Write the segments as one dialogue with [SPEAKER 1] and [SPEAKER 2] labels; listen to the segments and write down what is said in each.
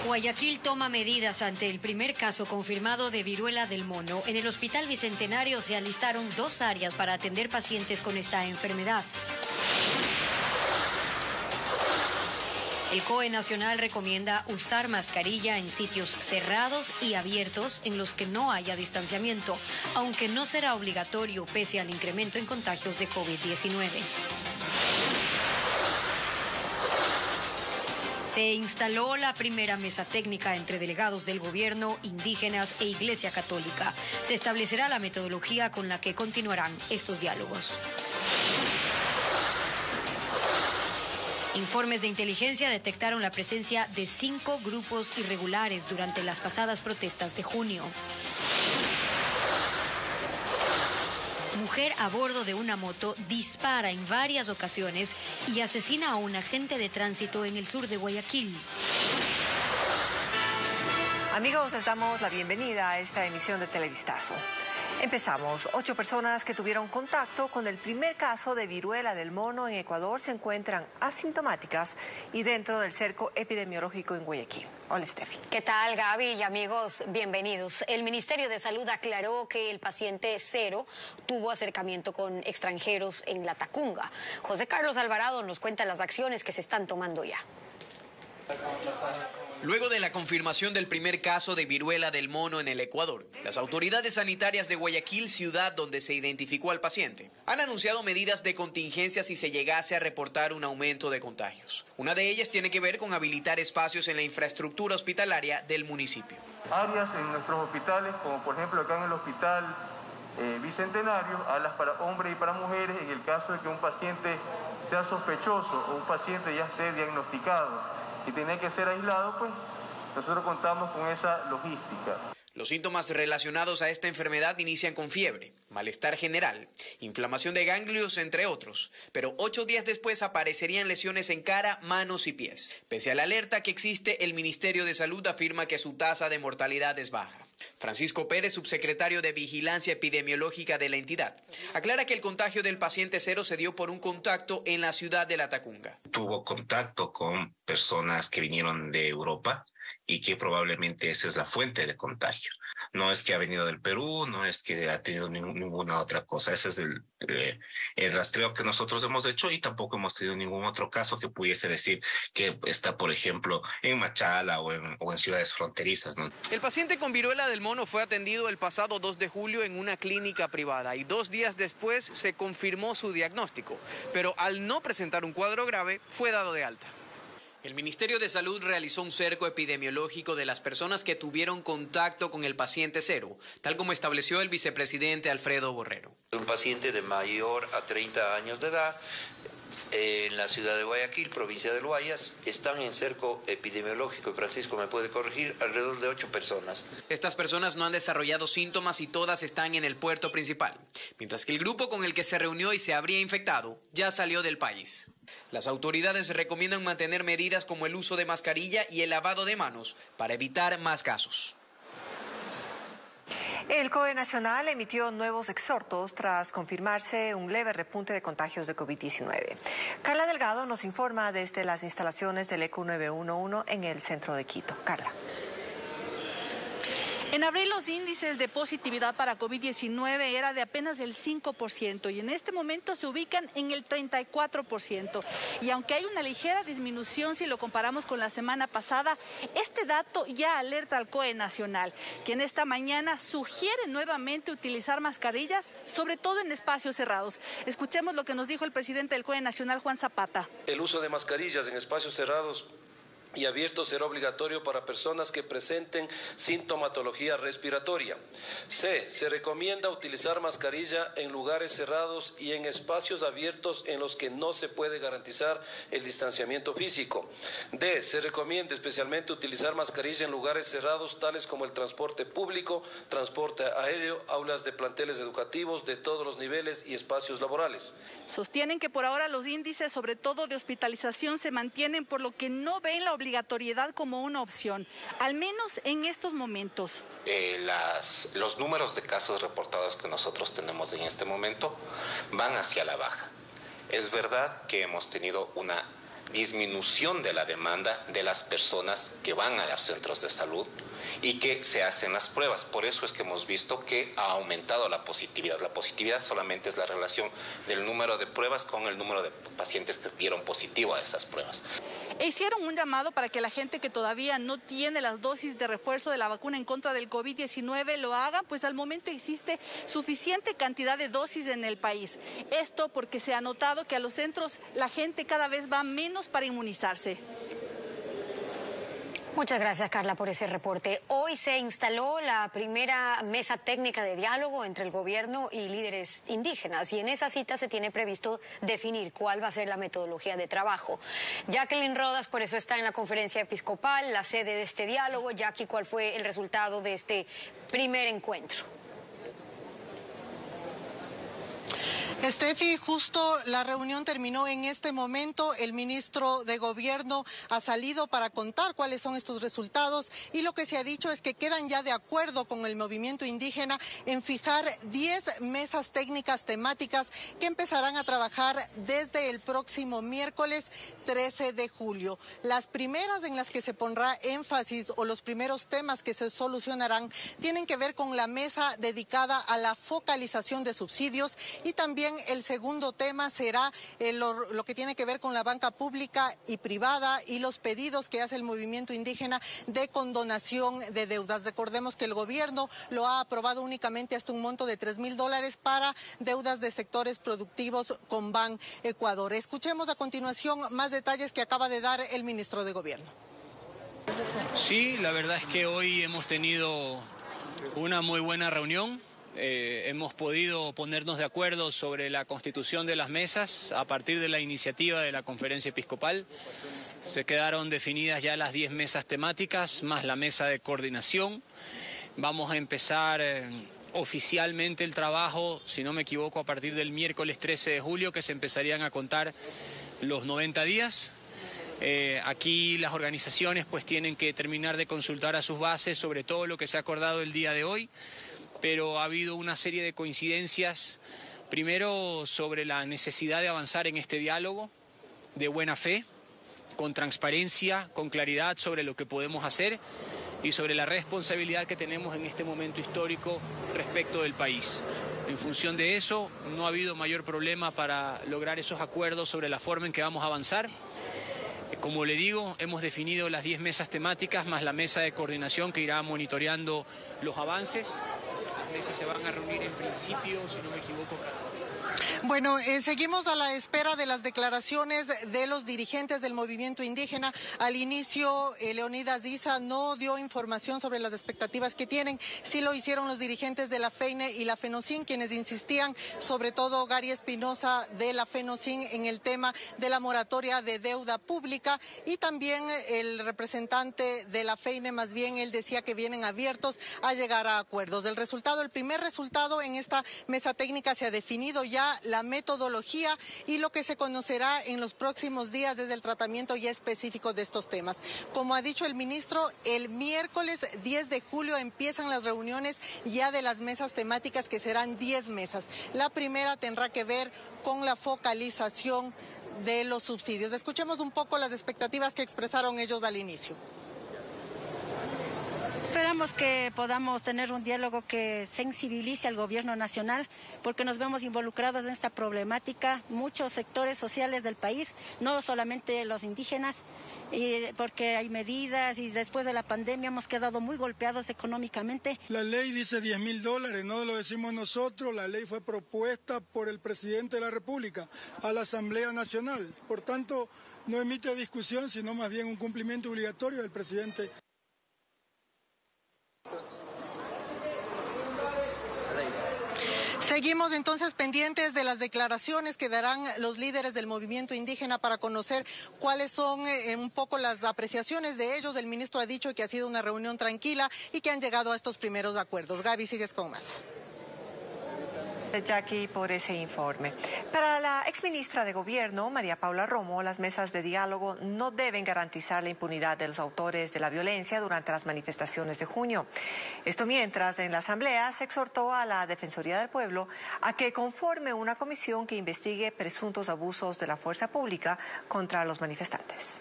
[SPEAKER 1] Guayaquil toma medidas ante el primer caso confirmado de viruela del mono. En el Hospital Bicentenario se alistaron 2 áreas para atender pacientes con esta enfermedad. El COE Nacional recomienda usar mascarilla en sitios cerrados y abiertos en los que no haya distanciamiento, aunque no será obligatorio pese al incremento en contagios de COVID-19. Se instaló la primera mesa técnica entre delegados del gobierno, indígenas e Iglesia Católica. Se establecerá la metodología con la que continuarán estos diálogos. Informes de inteligencia detectaron la presencia de 5 grupos irregulares durante las pasadas protestas de junio. Mujer a bordo de una moto dispara en varias ocasiones y asesina a un agente de tránsito en el sur de Guayaquil.
[SPEAKER 2] Amigos, les damos la bienvenida a esta emisión de Televistazo. Empezamos. 8 personas que tuvieron contacto con el primer caso de viruela del mono en Ecuador se encuentran asintomáticas y dentro del cerco epidemiológico en Guayaquil. Hola, Steffi.
[SPEAKER 1] ¿Qué tal, Gaby y amigos? Bienvenidos. El Ministerio de Salud aclaró que el paciente 0 tuvo acercamiento con extranjeros en La Tacunga. José Carlos Alvarado nos cuenta las acciones que se están tomando ya.
[SPEAKER 3] Luego de la confirmación del primer caso de viruela del mono en el Ecuador, las autoridades sanitarias de Guayaquil, ciudad donde se identificó al paciente, han anunciado medidas de contingencia si se llegase a reportar un aumento de contagios. Una de ellas tiene que ver con habilitar espacios en la infraestructura hospitalaria del municipio.
[SPEAKER 4] Áreas en nuestros hospitales, como por ejemplo acá en el Hospital Bicentenario, alas para hombres y para mujeres, en el caso de que un paciente sea sospechoso o un paciente ya esté diagnosticado y tiene que ser aislado, pues nosotros contamos con esa logística.
[SPEAKER 3] Los síntomas relacionados a esta enfermedad inician con fiebre, malestar general, inflamación de ganglios, entre otros, pero 8 días después aparecerían lesiones en cara, manos y pies. Pese a la alerta que existe, el Ministerio de Salud afirma que su tasa de mortalidad es baja. Francisco Pérez, subsecretario de Vigilancia Epidemiológica de la entidad, aclara que el contagio del paciente 0 se dio por un contacto en la ciudad de La Tacunga.
[SPEAKER 5] Tuvo contacto con personas que vinieron de Europa y que probablemente esa es la fuente de contagio. No es que ha venido del Perú, no es que ha tenido ninguna otra cosa. Ese es el rastreo que nosotros hemos hecho y tampoco hemos tenido ningún otro caso que pudiese decir que está, por ejemplo, en Machala o en ciudades fronterizas, ¿no?
[SPEAKER 3] El paciente con viruela del mono fue atendido el pasado 2 de julio en una clínica privada y 2 días después se confirmó su diagnóstico, pero al no presentar un cuadro grave fue dado de alta. El Ministerio de Salud realizó un cerco epidemiológico de las personas que tuvieron contacto con el paciente 0, tal como estableció el vicepresidente Alfredo Borrero.
[SPEAKER 6] Un paciente de mayor a 30 años de edad en la ciudad de Guayaquil, provincia del Guayas, están en cerco epidemiológico, y Francisco me puede corregir, alrededor de 8 personas.
[SPEAKER 3] Estas personas no han desarrollado síntomas y todas están en el puerto principal, mientras que el grupo con el que se reunió y se habría infectado ya salió del país. Las autoridades recomiendan mantener medidas como el uso de mascarilla y el lavado de manos para evitar más casos.
[SPEAKER 2] El COE Nacional emitió nuevos exhortos tras confirmarse un leve repunte de contagios de COVID-19. Carla Delgado nos informa desde las instalaciones del ECU 911 en el centro de Quito. Carla.
[SPEAKER 7] En abril los índices de positividad para COVID-19 era de apenas el 5% y en este momento se ubican en el 34%. Y aunque hay una ligera disminución si lo comparamos con la semana pasada, este dato ya alerta al COE Nacional, quien esta mañana sugiere nuevamente utilizar mascarillas, sobre todo en espacios cerrados. Escuchemos lo que nos dijo el presidente del COE Nacional, Juan Zapata.
[SPEAKER 8] El uso de mascarillas en espacios cerrados y abierto será obligatorio para personas que presenten sintomatología respiratoria. C. Se recomienda utilizar mascarilla en lugares cerrados y en espacios abiertos en los que no se puede garantizar el distanciamiento físico. D. Se recomienda especialmente utilizar mascarilla en lugares cerrados tales como el transporte público, transporte aéreo, aulas de planteles educativos de todos los niveles y espacios laborales.
[SPEAKER 7] Sostienen que por ahora los índices, sobre todo de hospitalización, se mantienen, por lo que no ven la obligatoriedad como una opción, al menos en estos momentos.
[SPEAKER 5] Los números de casos reportados que nosotros tenemos en este momento van hacia la baja. Es verdad que hemos tenido una disminución de la demanda de las personas que van a los centros de salud y que se hacen las pruebas. Por eso es que hemos visto que ha aumentado la positividad. La positividad solamente es la relación del número de pruebas con el número de pacientes que dieron positivo a esas pruebas.
[SPEAKER 7] Hicieron un llamado para que la gente que todavía no tiene las dosis de refuerzo de la vacuna en contra del COVID-19 lo haga, pues al momento existe suficiente cantidad de dosis en el país. Esto porque se ha notado que a los centros la gente cada vez va menos para inmunizarse.
[SPEAKER 1] Muchas gracias, Carla, por ese reporte. Hoy se instaló la primera mesa técnica de diálogo entre el gobierno y líderes indígenas y en esa cita se tiene previsto definir cuál va a ser la metodología de trabajo. Jacqueline Rodas, por eso está en la conferencia episcopal, la sede de este diálogo. Jackie, ¿cuál fue el resultado de este primer encuentro?
[SPEAKER 9] Estefi, justo la reunión terminó en este momento. El ministro de Gobierno ha salido para contar cuáles son estos resultados y lo que se ha dicho es que quedan ya de acuerdo con el movimiento indígena en fijar 10 mesas técnicas temáticas que empezarán a trabajar desde el próximo miércoles 13 de julio. Las primeras en las que se pondrá énfasis o los primeros temas que se solucionarán tienen que ver con la mesa dedicada a la focalización de subsidios y también el segundo tema será lo que tiene que ver con la banca pública y privada y los pedidos que hace el movimiento indígena de condonación de deudas. Recordemos que el gobierno lo ha aprobado únicamente hasta un monto de $3.000 para deudas de sectores productivos con Ban Ecuador. Escuchemos a continuación más detalles que acaba de dar el ministro de Gobierno.
[SPEAKER 10] Sí, la verdad es que hoy hemos tenido una muy buena reunión. Hemos podido ponernos de acuerdo sobre la constitución de las mesas a partir de la iniciativa de la conferencia episcopal. Se quedaron definidas ya las 10 mesas temáticas, más la mesa de coordinación. Vamos a empezar oficialmente el trabajo, si no me equivoco, a partir del miércoles 13 de julio, que se empezarían a contar los 90 días. Aquí las organizaciones pues tienen que terminar de consultar a sus bases sobre todo lo que se ha acordado el día de hoy, pero ha habido una serie de coincidencias, primero sobre la necesidad de avanzar en este diálogo de buena fe, con transparencia, con claridad sobre lo que podemos hacer y sobre la responsabilidad que tenemos en este momento histórico respecto del país. En función de eso, no ha habido mayor problema para lograr esos acuerdos sobre la forma en que vamos a avanzar. Como le digo, hemos definido las 10 mesas temáticas más la mesa de coordinación que irá monitoreando los avances. Las mesas se van a reunir en principio, si no me equivoco,
[SPEAKER 9] Bueno, seguimos a la espera de las declaraciones de los dirigentes del movimiento indígena. Al inicio, Leonidas Diza no dio información sobre las expectativas que tienen. Sí lo hicieron los dirigentes de la FEINE y la FENOCIN, quienes insistían, sobre todo Gary Espinosa de la FENOCIN, en el tema de la moratoria de deuda pública. Y también el representante de la FEINE, más bien, él decía que vienen abiertos a llegar a acuerdos. El primer resultado en esta mesa técnica se ha definido ya la metodología y lo que se conocerá en los próximos días desde el tratamiento ya específico de estos temas. Como ha dicho el ministro, el miércoles 10 de julio empiezan las reuniones ya de las mesas temáticas, que serán 10 mesas. La primera tendrá que ver con la focalización de los subsidios. Escuchemos un poco las expectativas que expresaron ellos al inicio.
[SPEAKER 11] Esperamos que podamos tener un diálogo que sensibilice al gobierno nacional, porque nos vemos involucrados en esta problemática, muchos sectores sociales del país, no solamente los indígenas, porque hay medidas y después de la pandemia hemos quedado muy golpeados económicamente.
[SPEAKER 12] La ley dice $10.000, no lo decimos nosotros, la ley fue propuesta por el presidente de la República a la Asamblea Nacional, por tanto no emite discusión, sino más bien un cumplimiento obligatorio del presidente.
[SPEAKER 9] Seguimos entonces pendientes de las declaraciones que darán los líderes del movimiento indígena para conocer cuáles son un poco las apreciaciones de ellos. El ministro ha dicho que ha sido una reunión tranquila y que han llegado a estos primeros acuerdos. Gaby, sigues con más.
[SPEAKER 2] Jackie, por ese informe. Para la exministra de Gobierno, María Paula Romo, las mesas de diálogo no deben garantizar la impunidad de los autores de la violencia durante las manifestaciones de junio. Esto mientras en la Asamblea se exhortó a la Defensoría del Pueblo a que conforme una comisión que investigue presuntos abusos de la fuerza pública contra los manifestantes.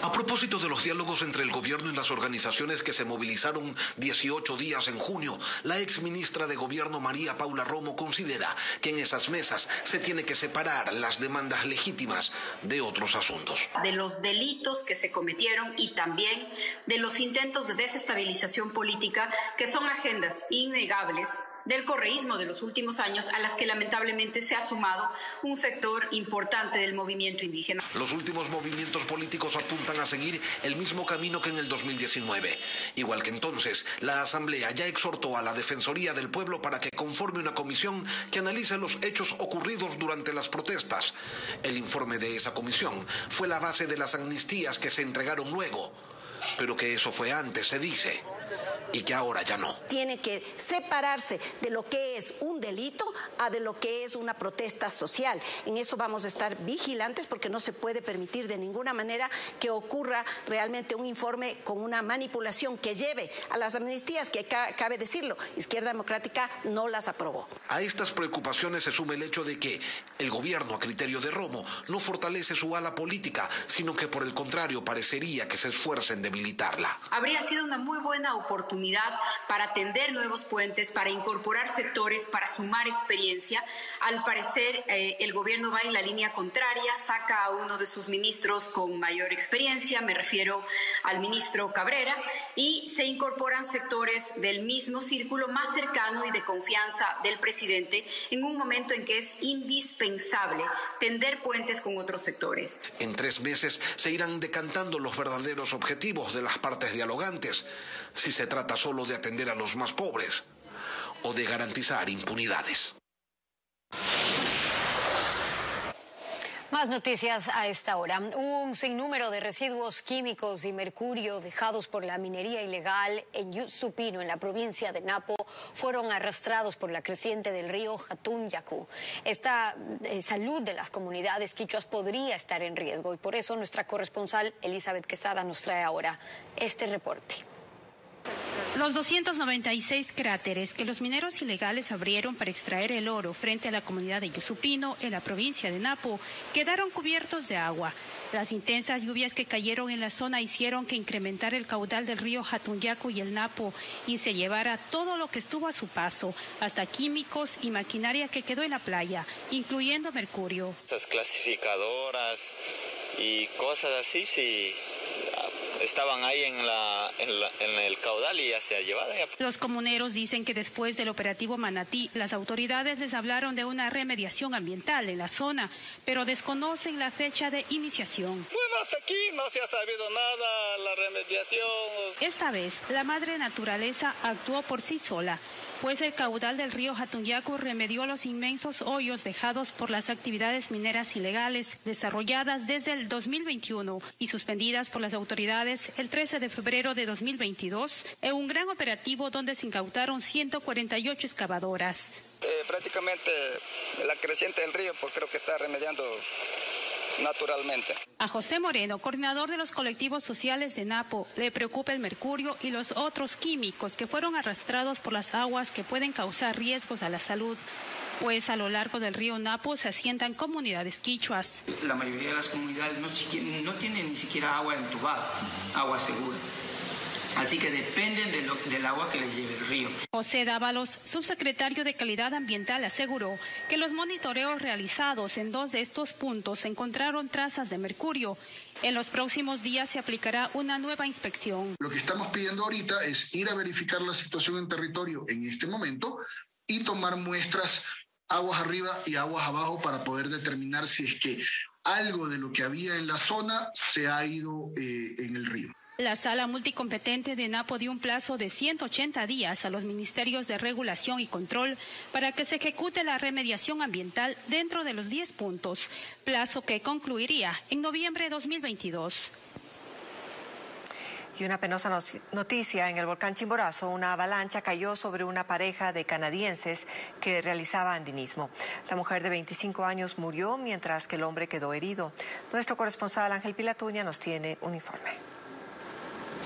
[SPEAKER 13] A propósito de los diálogos entre el gobierno y las organizaciones que se movilizaron 18 días en junio, la exministra de Gobierno María Paula Romo considera que en esas mesas se tiene que separar las demandas legítimas de otros asuntos.
[SPEAKER 14] De los delitos que se cometieron y también de los intentos de desestabilización política, que son agendas innegables del correísmo de los últimos años, a las que lamentablemente se ha sumado un sector importante del movimiento indígena.
[SPEAKER 13] Los últimos movimientos políticos apuntan a seguir el mismo camino que en el 2019. Igual que entonces, la Asamblea ya exhortó a la Defensoría del Pueblo para que conforme una comisión que analice los hechos ocurridos durante las protestas. El informe de esa comisión fue la base de las amnistías que se entregaron luego, pero que eso fue antes, se dice, y que ahora ya no.
[SPEAKER 15] Tiene que separarse de lo que es un delito a de lo que es una protesta social. En eso vamos a estar vigilantes porque no se puede permitir de ninguna manera que ocurra realmente un informe con una manipulación que lleve a las amnistías, que cabe decirlo, Izquierda Democrática no las aprobó.
[SPEAKER 13] A estas preocupaciones se suma el hecho de que el gobierno, a criterio de Romo, no fortalece su ala política, sino que por el contrario parecería que se esfuerza en debilitarla.
[SPEAKER 14] Habría sido una muy buena oportunidad para tender nuevos puentes, para incorporar sectores, para sumar experiencia. Al parecer, el gobierno va en la línea contraria, saca a uno de sus ministros con mayor experiencia, me refiero al ministro Cabrera, y se incorporan sectores del mismo círculo más cercano y de confianza del presidente en un momento en que es indispensable tender puentes con otros sectores.
[SPEAKER 13] En 3 meses se irán decantando los verdaderos objetivos de las partes dialogantes, si se trata solo de atender a los más pobres o de garantizar impunidades.
[SPEAKER 1] Más noticias a esta hora. Un sinnúmero de residuos químicos y mercurio dejados por la minería ilegal en Yusupino, en la provincia de Napo, fueron arrastrados por la creciente del río Hatunyaku. Esta salud de las comunidades quichuas podría estar en riesgo y por eso nuestra corresponsal Elizabeth Quesada nos trae ahora este reporte.
[SPEAKER 16] Los 296 cráteres que los mineros ilegales abrieron para extraer el oro frente a la comunidad de Yusupino, en la provincia de Napo, quedaron cubiertos de agua. Las intensas lluvias que cayeron en la zona hicieron que incrementara el caudal del río Hatunyaku y el Napo y se llevara todo lo que estuvo a su paso, hasta químicos y maquinaria que quedó en la playa, incluyendo mercurio.
[SPEAKER 17] Estas clasificadoras y cosas así, sí, estaban ahí en el caudal y ya se ha llevado.
[SPEAKER 16] Los comuneros dicen que después del operativo Manatí, las autoridades les hablaron de una remediación ambiental en la zona, pero desconocen la fecha de iniciación.
[SPEAKER 17] Bueno, hasta aquí no se ha sabido nada, la remediación.
[SPEAKER 16] Esta vez, la madre naturaleza actuó por sí sola, pues el caudal del río Hatunyaku remedió los inmensos hoyos dejados por las actividades mineras ilegales desarrolladas desde el 2021 y suspendidas por las autoridades el 13 de febrero de 2022 en un gran operativo donde se incautaron 148 excavadoras.
[SPEAKER 17] Prácticamente la creciente del río, pues creo que está remediando naturalmente.
[SPEAKER 16] A José Moreno, coordinador de los colectivos sociales de Napo, le preocupa el mercurio y los otros químicos que fueron arrastrados por las aguas que pueden causar riesgos a la salud, pues a lo largo del río Napo se asientan comunidades quichuas.
[SPEAKER 18] La mayoría de las comunidades no tienen ni siquiera agua entubada, agua segura. Así que dependen del agua que les lleve el río.
[SPEAKER 16] José Dávalos, subsecretario de Calidad Ambiental, aseguró que los monitoreos realizados en 2 de estos puntos encontraron trazas de mercurio. En los próximos días se aplicará una nueva inspección.
[SPEAKER 19] Lo que estamos pidiendo ahorita es ir a verificar la situación en territorio en este momento y tomar muestras aguas arriba y aguas abajo para poder determinar si es que algo de lo que había en la zona se ha ido en el río.
[SPEAKER 16] La Sala Multicompetente de Napo dio un plazo de 180 días a los ministerios de Regulación y Control para que se ejecute la remediación ambiental dentro de los 10 puntos, plazo que concluiría en noviembre de 2022.
[SPEAKER 2] Y una penosa noticia: en el volcán Chimborazo, una avalancha cayó sobre una pareja de canadienses que realizaba andinismo. La mujer de 25 años murió, mientras que el hombre quedó herido. Nuestro corresponsal Ángel Pilatuña nos tiene un informe.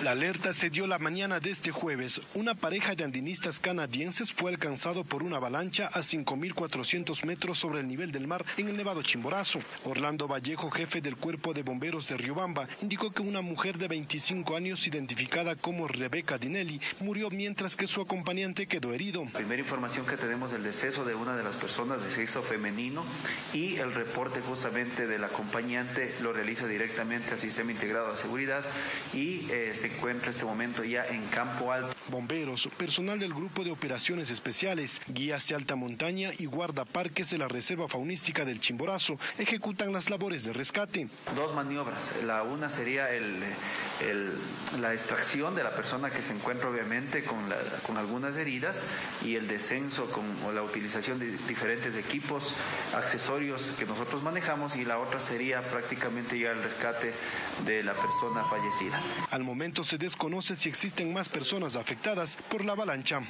[SPEAKER 20] La alerta se dio la mañana de este jueves. Una pareja de andinistas canadienses fue alcanzado por una avalancha a 5.400 metros sobre el nivel del mar en el Nevado Chimborazo. Orlando Vallejo, jefe del Cuerpo de Bomberos de Riobamba, indicó que una mujer de 25 años, identificada como Rebeca Dinelli, murió mientras que su acompañante quedó herido.
[SPEAKER 21] Primera información que tenemos del deceso de una de las personas de sexo femenino, y el reporte justamente del acompañante lo realiza directamente al Sistema Integrado de Seguridad y se encuentra este momento ya en Campo Alto.
[SPEAKER 20] Bomberos, personal del Grupo de Operaciones Especiales, guías de alta montaña y guardaparques de la Reserva Faunística del Chimborazo ejecutan las labores de rescate.
[SPEAKER 21] Dos maniobras. La una sería la extracción de la persona que se encuentra obviamente con algunas heridas, y el descenso o la utilización de diferentes equipos, accesorios que nosotros manejamos, y la otra sería prácticamente ya el rescate de la persona fallecida.
[SPEAKER 20] Al momento se desconoce si existen más personas afectadas por la avalancha.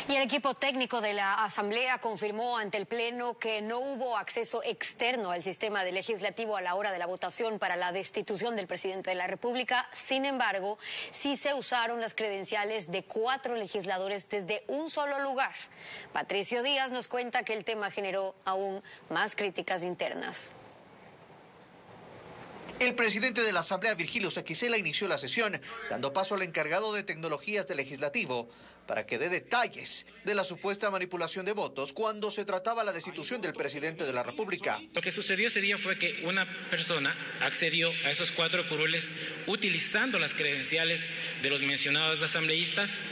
[SPEAKER 1] Y el equipo técnico de la Asamblea confirmó ante el Pleno que no hubo acceso externo al sistema del legislativo a la hora de la votación para la destitución del presidente de la República. Sin embargo, sí se usaron las credenciales de 4 legisladores desde un solo lugar. Patricio Díaz nos cuenta que el tema generó aún más críticas internas.
[SPEAKER 22] El presidente de la Asamblea, Virgilio Sequicela, inició la sesión, dando paso al encargado de tecnologías del legislativo para que dé detalles de la supuesta manipulación de votos cuando se trataba la destitución del presidente de la República.
[SPEAKER 23] Lo que sucedió ese día fue que una persona accedió a esos 4 curules utilizando las credenciales de los mencionados asambleístas.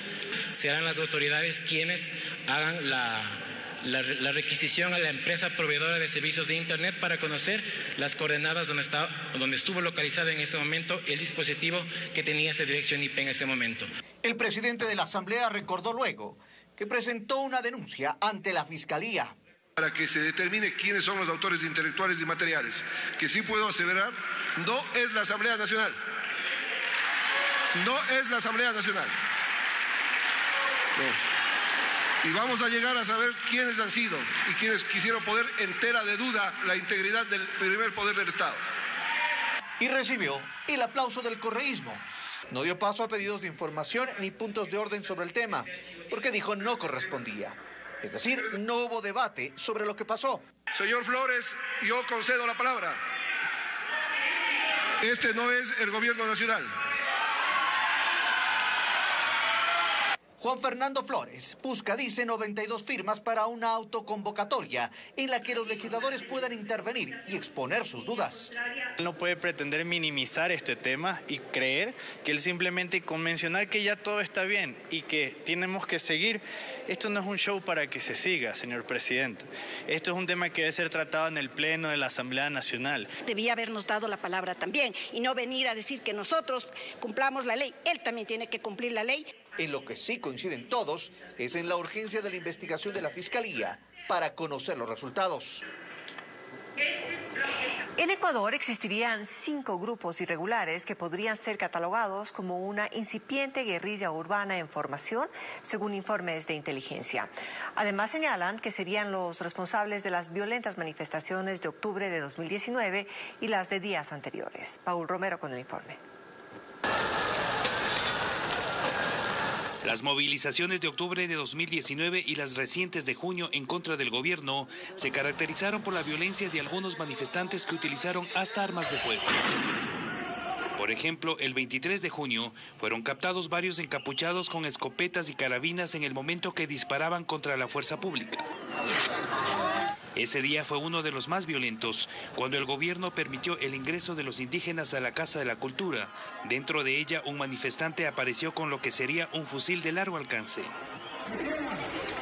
[SPEAKER 23] Serán las autoridades quienes hagan la requisición a la empresa proveedora de servicios de Internet para conocer las coordenadas donde estuvo localizado en ese momento el dispositivo que tenía esa dirección IP en ese momento.
[SPEAKER 22] El presidente de la Asamblea recordó luego que presentó una denuncia ante la Fiscalía.
[SPEAKER 24] Para que se determine quiénes son los autores intelectuales y materiales, que sí puedo aseverar, no es la Asamblea Nacional. No es la Asamblea Nacional. No. Y vamos a llegar a saber quiénes han sido y quienes quisieron poner entera de duda la integridad del primer poder del Estado.
[SPEAKER 22] Y recibió el aplauso del correísmo. No dio paso a pedidos de información ni puntos de orden sobre el tema, porque dijo no correspondía. Es decir, no hubo debate sobre lo que pasó.
[SPEAKER 24] Señor Flores, yo concedo la palabra. Este no es el gobierno nacional.
[SPEAKER 22] Juan Fernando Flores busca, dice, 92 firmas para una autoconvocatoria en la que los legisladores puedan intervenir y exponer sus dudas.
[SPEAKER 25] No puede pretender minimizar este tema y creer que él simplemente con mencionar que ya todo está bien y que tenemos que seguir. Esto no es un show para que se siga, señor presidente. Esto es un tema que debe ser tratado en el Pleno de la Asamblea Nacional.
[SPEAKER 15] Debía habernos dado la palabra también y no venir a decir que nosotros cumplamos la ley. Él también tiene que cumplir la ley.
[SPEAKER 22] En lo que sí coinciden todos es en la urgencia de la investigación de la Fiscalía para conocer los resultados.
[SPEAKER 2] En Ecuador existirían 5 grupos irregulares que podrían ser catalogados como una incipiente guerrilla urbana en formación, según informes de inteligencia. Además señalan que serían los responsables de las violentas manifestaciones de octubre de 2019 y las de días anteriores. Paul Romero con el informe.
[SPEAKER 26] Las movilizaciones de octubre de 2019 y las recientes de junio en contra del gobierno se caracterizaron por la violencia de algunos manifestantes que utilizaron hasta armas de fuego. Por ejemplo, el 23 de junio fueron captados varios encapuchados con escopetas y carabinas en el momento que disparaban contra la fuerza pública. Ese día fue uno de los más violentos, cuando el gobierno permitió el ingreso de los indígenas a la Casa de la Cultura. Dentro de ella, un manifestante apareció con lo que sería un fusil de largo alcance.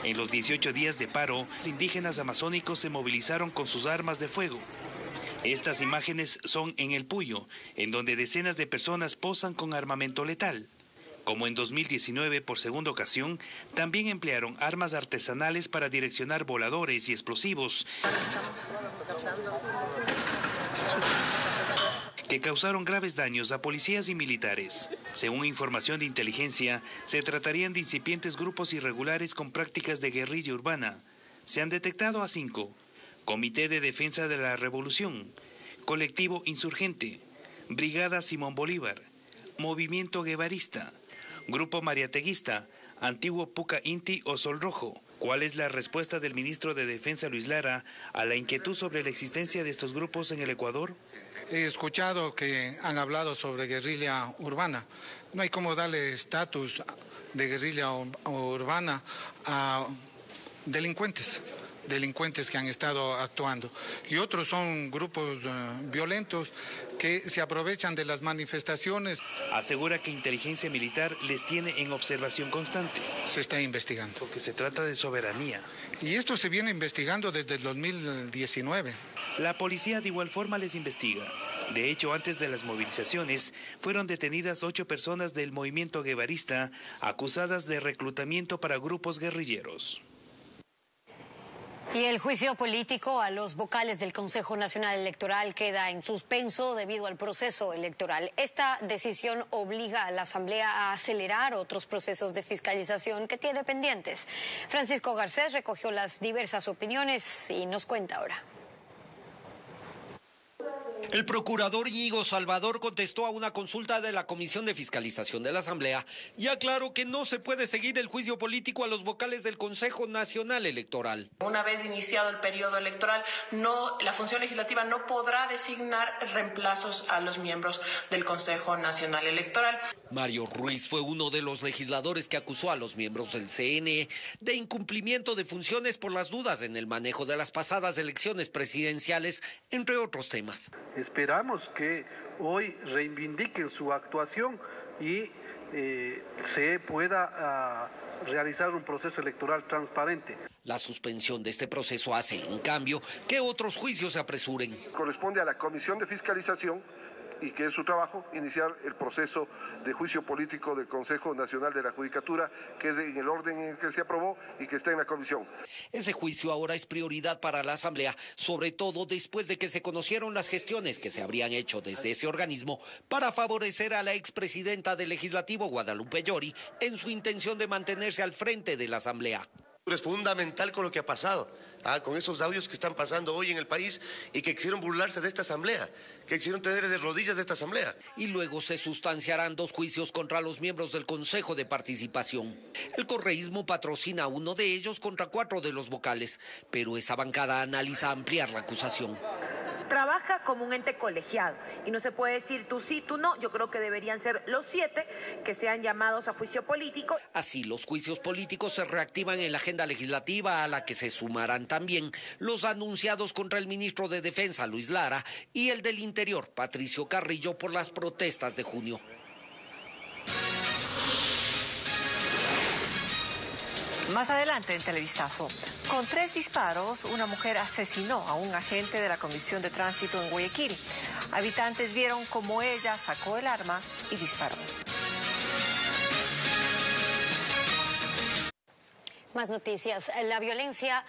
[SPEAKER 26] En los 18 días de paro, los indígenas amazónicos se movilizaron con sus armas de fuego. Estas imágenes son en El Puyo, en donde decenas de personas posan con armamento letal. Como en 2019, por segunda ocasión, también emplearon armas artesanales para direccionar voladores y explosivos que causaron graves daños a policías y militares. Según información de inteligencia, se tratarían de incipientes grupos irregulares con prácticas de guerrilla urbana. Se han detectado a 5. Comité de Defensa de la Revolución, Colectivo Insurgente, Brigada Simón Bolívar, Movimiento Guevarista, Grupo Mariateguista, Antiguo Puca Inti o Sol Rojo. ¿Cuál es la respuesta del ministro de Defensa, Luis Lara, a la inquietud sobre la existencia de estos grupos en el Ecuador?
[SPEAKER 3] He escuchado que han hablado sobre guerrilla urbana. No hay cómo darle estatus de guerrilla urbana a delincuentes que han estado actuando. Y otros son grupos violentos que se aprovechan de las manifestaciones.
[SPEAKER 26] Asegura que inteligencia militar les tiene en observación constante.
[SPEAKER 3] Se está investigando.
[SPEAKER 26] Porque se trata de soberanía.
[SPEAKER 3] Y esto se viene investigando desde el 2019.
[SPEAKER 26] La policía de igual forma les investiga. De hecho, antes de las movilizaciones, fueron detenidas 8 personas del movimiento guevarista acusadas de reclutamiento para grupos guerrilleros.
[SPEAKER 1] Y el juicio político a los vocales del Consejo Nacional Electoral queda en suspenso debido al proceso electoral. Esta decisión obliga a la Asamblea a acelerar otros procesos de fiscalización que tiene pendientes. Francisco Garcés recogió las diversas opiniones y nos cuenta ahora.
[SPEAKER 4] El procurador Íñigo Salvador contestó a una consulta de la Comisión de Fiscalización de la Asamblea y aclaró que no se puede seguir el juicio político a los vocales del Consejo Nacional Electoral.
[SPEAKER 5] Una vez iniciado el periodo electoral, la función legislativa no podrá designar reemplazos a los miembros del Consejo Nacional Electoral.
[SPEAKER 4] Mario Ruiz fue uno de los legisladores que acusó a los miembros del CNE de incumplimiento de funciones por las dudas en el manejo de las pasadas elecciones presidenciales, entre otros temas.
[SPEAKER 6] Esperamos que hoy reivindiquen su actuación y se pueda realizar un proceso electoral transparente.
[SPEAKER 4] La suspensión de este proceso hace, en cambio, que otros juicios se apresuren.
[SPEAKER 24] Corresponde a la Comisión de Fiscalización, y que es su trabajo, iniciar el proceso de juicio político del Consejo Nacional de la Judicatura, que es en el orden en el que se aprobó y que está en la comisión.
[SPEAKER 4] Ese juicio ahora es prioridad para la Asamblea, sobre todo después de que se conocieron las gestiones que se habrían hecho desde ese organismo para favorecer a la expresidenta del Legislativo, Guadalupe Llori, en su intención de mantenerse al frente de la Asamblea.
[SPEAKER 7] Es fundamental con lo que ha pasado, con esos audios que están pasando hoy en el país y que quisieron burlarse de esta asamblea, que quisieron tener de rodillas de esta asamblea.
[SPEAKER 4] Y luego se sustanciarán 2 juicios contra los miembros del Consejo de Participación. El correísmo patrocina uno de ellos contra 4 de los vocales, pero esa bancada analiza ampliar la acusación.
[SPEAKER 8] Trabaja como un ente colegiado y no se puede decir tú sí, tú no. Yo creo que deberían ser los 7 que sean llamados a juicio político.
[SPEAKER 4] Así, los juicios políticos se reactivan en la agenda legislativa, a la que se sumarán también los anunciados contra el ministro de Defensa, Luis Lara, y el del Interior, Patricio Carrillo, por las protestas de junio.
[SPEAKER 2] Más adelante en Televistazo, con 3 disparos, una mujer asesinó a un agente de la Comisión de Tránsito en Guayaquil. Habitantes vieron cómo ella sacó el arma y disparó.
[SPEAKER 1] Más noticias. La violencia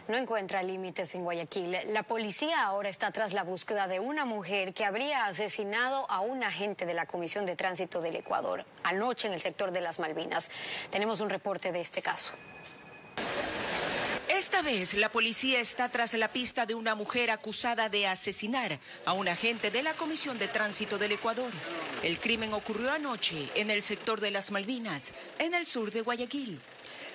[SPEAKER 1] no encuentra límites en Guayaquil. La policía ahora está tras la búsqueda de una mujer que habría asesinado a un agente de la Comisión de Tránsito del Ecuador anoche en el sector de las Malvinas. Tenemos un reporte de este caso.
[SPEAKER 27] Esta vez la policía está tras la pista de una mujer acusada de asesinar a un agente de la Comisión de Tránsito del Ecuador. El crimen ocurrió anoche en el sector de las Malvinas, en el sur de Guayaquil.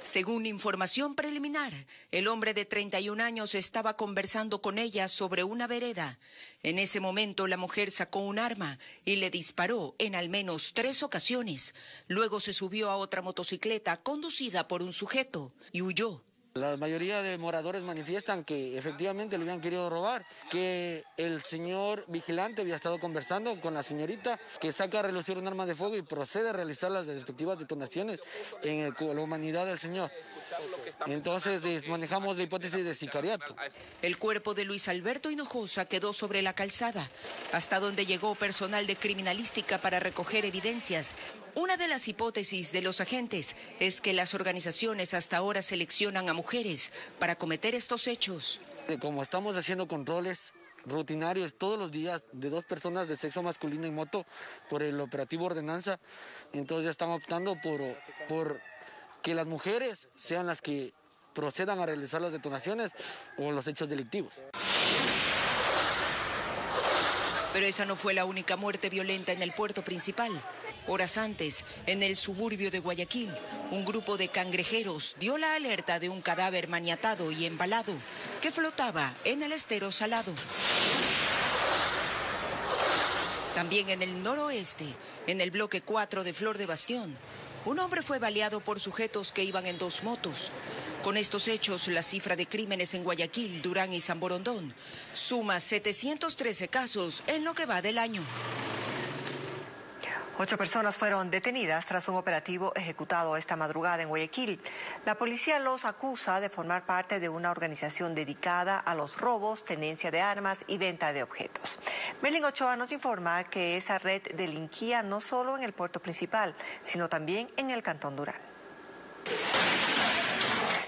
[SPEAKER 27] Según información preliminar, el hombre de 31 años estaba conversando con ella sobre una vereda. En ese momento la mujer sacó un arma y le disparó en al menos 3 ocasiones. Luego se subió a otra motocicleta conducida por un sujeto y huyó.
[SPEAKER 28] La mayoría de moradores manifiestan que efectivamente le habían querido robar, que el señor vigilante había estado conversando con la señorita, que saca a relucir un arma de fuego y procede a realizar las respectivas detonaciones en la humanidad del señor. Entonces manejamos la hipótesis de sicariato.
[SPEAKER 27] El cuerpo de Luis Alberto Hinojosa quedó sobre la calzada, hasta donde llegó personal de criminalística para recoger evidencias. Una de las hipótesis de los agentes es que las organizaciones hasta ahora seleccionan a mujeres para cometer estos hechos.
[SPEAKER 28] Como estamos haciendo controles rutinarios todos los días de 2 personas de sexo masculino en moto por el operativo Ordenanza. Entonces ya están optando por que las mujeres sean las que procedan a realizar las detonaciones o los hechos delictivos.
[SPEAKER 27] Pero esa no fue la única muerte violenta en el puerto principal. Horas antes, en el suburbio de Guayaquil, un grupo de cangrejeros dio la alerta de un cadáver maniatado y embalado que flotaba en el estero Salado. También en el noroeste, en el bloque 4 de Flor de Bastión, un hombre fue baleado por sujetos que iban en 2 motos. Con estos hechos, la cifra de crímenes en Guayaquil, Durán y San Borondón suma 713 casos en lo que va del año.
[SPEAKER 2] 8 personas fueron detenidas tras un operativo ejecutado esta madrugada en Guayaquil. La policía los acusa de formar parte de una organización dedicada a los robos, tenencia de armas y venta de objetos. Merlin Ochoa nos informa que esa red delinquía no solo en el puerto principal, sino también en el Cantón Durán.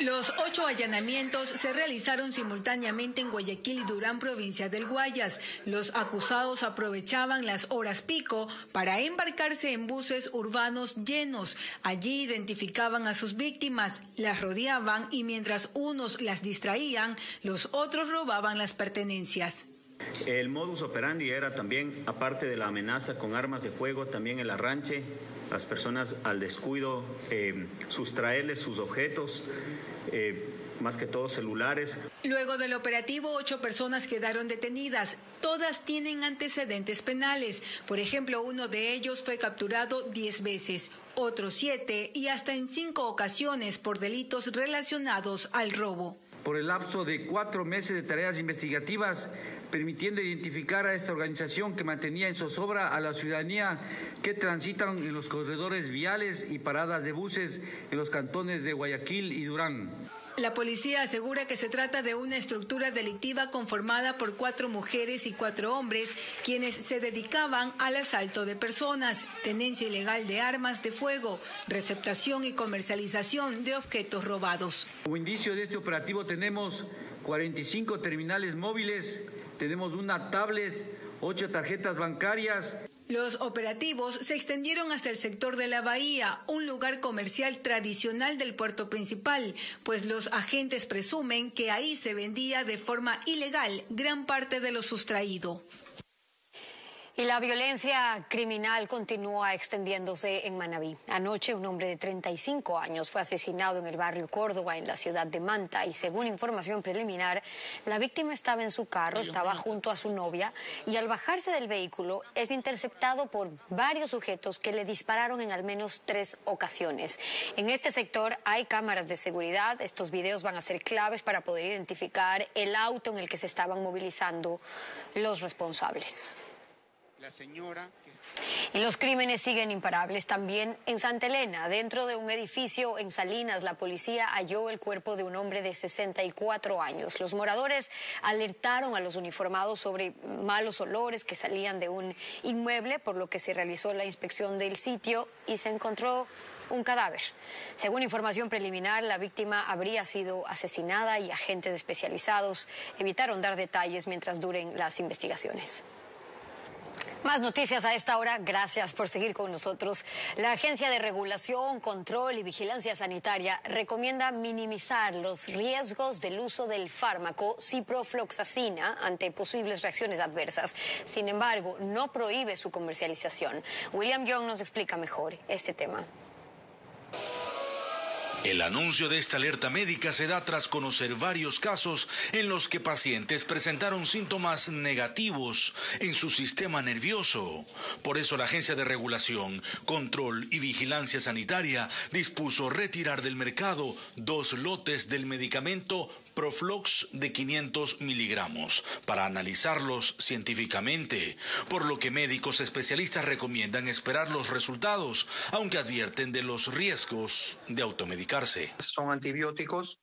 [SPEAKER 9] Los 8 allanamientos se realizaron simultáneamente en Guayaquil y Durán, provincia del Guayas. Los acusados aprovechaban las horas pico para embarcarse en buses urbanos llenos. Allí identificaban a sus víctimas, las rodeaban y mientras unos las distraían, los otros robaban las pertenencias.
[SPEAKER 10] El modus operandi era también, aparte de la amenaza con armas de fuego, también el arranche, las personas al descuido, sustraerles sus objetos, más que todo celulares.
[SPEAKER 9] Luego del operativo, 8 personas quedaron detenidas. Todas tienen antecedentes penales. Por ejemplo, uno de ellos fue capturado 10 veces, otros 7 y hasta en 5 ocasiones por delitos relacionados al robo.
[SPEAKER 11] Por el lapso de 4 meses de tareas investigativas, permitiendo identificar a esta organización que mantenía en zozobra a la ciudadanía que transitan en los corredores viales y paradas de buses en los cantones de Guayaquil y Durán.
[SPEAKER 9] La policía asegura que se trata de una estructura delictiva conformada por 4 mujeres y 4 hombres, quienes se dedicaban al asalto de personas, tenencia ilegal de armas de fuego, receptación y comercialización de objetos robados.
[SPEAKER 11] Como indicio de este operativo tenemos 45 terminales móviles, tenemos una tablet, 8 tarjetas bancarias.
[SPEAKER 9] Los operativos se extendieron hasta el sector de la Bahía, un lugar comercial tradicional del puerto principal, pues los agentes presumen que ahí se vendía de forma ilegal gran parte de lo sustraído.
[SPEAKER 1] Y la violencia criminal continúa extendiéndose en Manabí. Anoche un hombre de 35 años fue asesinado en el barrio Córdoba, en la ciudad de Manta, y según información preliminar, la víctima estaba en su carro, estaba junto a su novia, y al bajarse del vehículo es interceptado por varios sujetos que le dispararon en al menos 3 ocasiones. En este sector hay cámaras de seguridad. Estos videos van a ser claves para poder identificar el auto en el que se estaban movilizando los responsables.
[SPEAKER 12] La señora...
[SPEAKER 1] Y los crímenes siguen imparables. También en Santa Elena, dentro de un edificio en Salinas, la policía halló el cuerpo de un hombre de 64 años. Los moradores alertaron a los uniformados sobre malos olores que salían de un inmueble, por lo que se realizó la inspección del sitio y se encontró un cadáver. Según información preliminar, la víctima habría sido asesinada y agentes especializados evitaron dar detalles mientras duren las investigaciones. Más noticias a esta hora. Gracias por seguir con nosotros. La Agencia de Regulación, Control y Vigilancia Sanitaria recomienda minimizar los riesgos del uso del fármaco ciprofloxacina ante posibles reacciones adversas. Sin embargo, no prohíbe su comercialización. William Young nos explica mejor este tema.
[SPEAKER 13] El anuncio de esta alerta médica se da tras conocer varios casos en los que pacientes presentaron síntomas negativos en su sistema nervioso. Por eso la Agencia de Regulación, Control y Vigilancia Sanitaria dispuso retirar del mercado 2 lotes del medicamento Proflox de 500 miligramos para analizarlos científicamente, por lo que médicos especialistas recomiendan esperar los resultados, aunque advierten de los riesgos de automedicarse.
[SPEAKER 14] Son antibióticos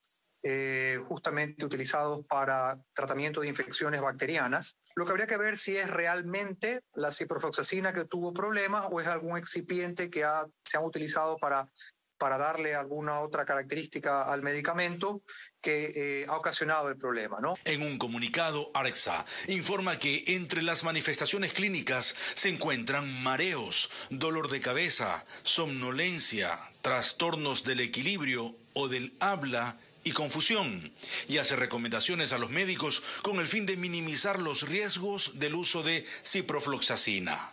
[SPEAKER 14] justamente utilizados para tratamiento de infecciones bacterianas. Lo que habría que ver si es realmente la ciprofloxacina que tuvo problemas o es algún excipiente que se ha utilizado para para darle alguna otra característica al medicamento que ha ocasionado el problema, ¿no?
[SPEAKER 13] En un comunicado, ARCSA informa que entre las manifestaciones clínicas se encuentran mareos, dolor de cabeza, somnolencia, trastornos del equilibrio o del habla y confusión, y hace recomendaciones a los médicos con el fin de minimizar los riesgos del uso de ciprofloxacina.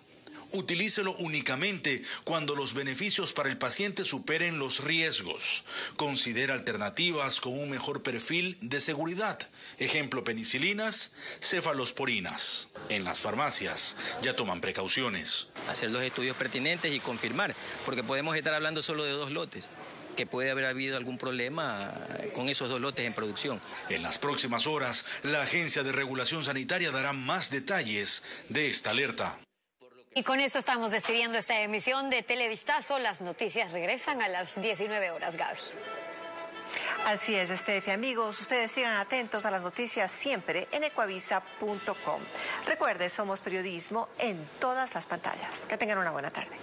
[SPEAKER 13] Utilícelo únicamente cuando los beneficios para el paciente superen los riesgos. Considera alternativas con un mejor perfil de seguridad. Ejemplo, penicilinas, cefalosporinas. En las farmacias ya toman precauciones.
[SPEAKER 16] Hacer los estudios pertinentes y confirmar, porque podemos estar hablando solo de 2 lotes. Que puede haber habido algún problema con esos 2 lotes en producción.
[SPEAKER 13] En las próximas horas, la Agencia de Regulación Sanitaria dará más detalles de esta alerta.
[SPEAKER 1] Y con esto estamos despidiendo esta emisión de Televistazo. Las noticias regresan a las 19 horas, Gaby.
[SPEAKER 2] Así es, Estefi. Amigos, ustedes sigan atentos a las noticias siempre en ecuavisa.com. Recuerde, somos periodismo en todas las pantallas. Que tengan una buena tarde.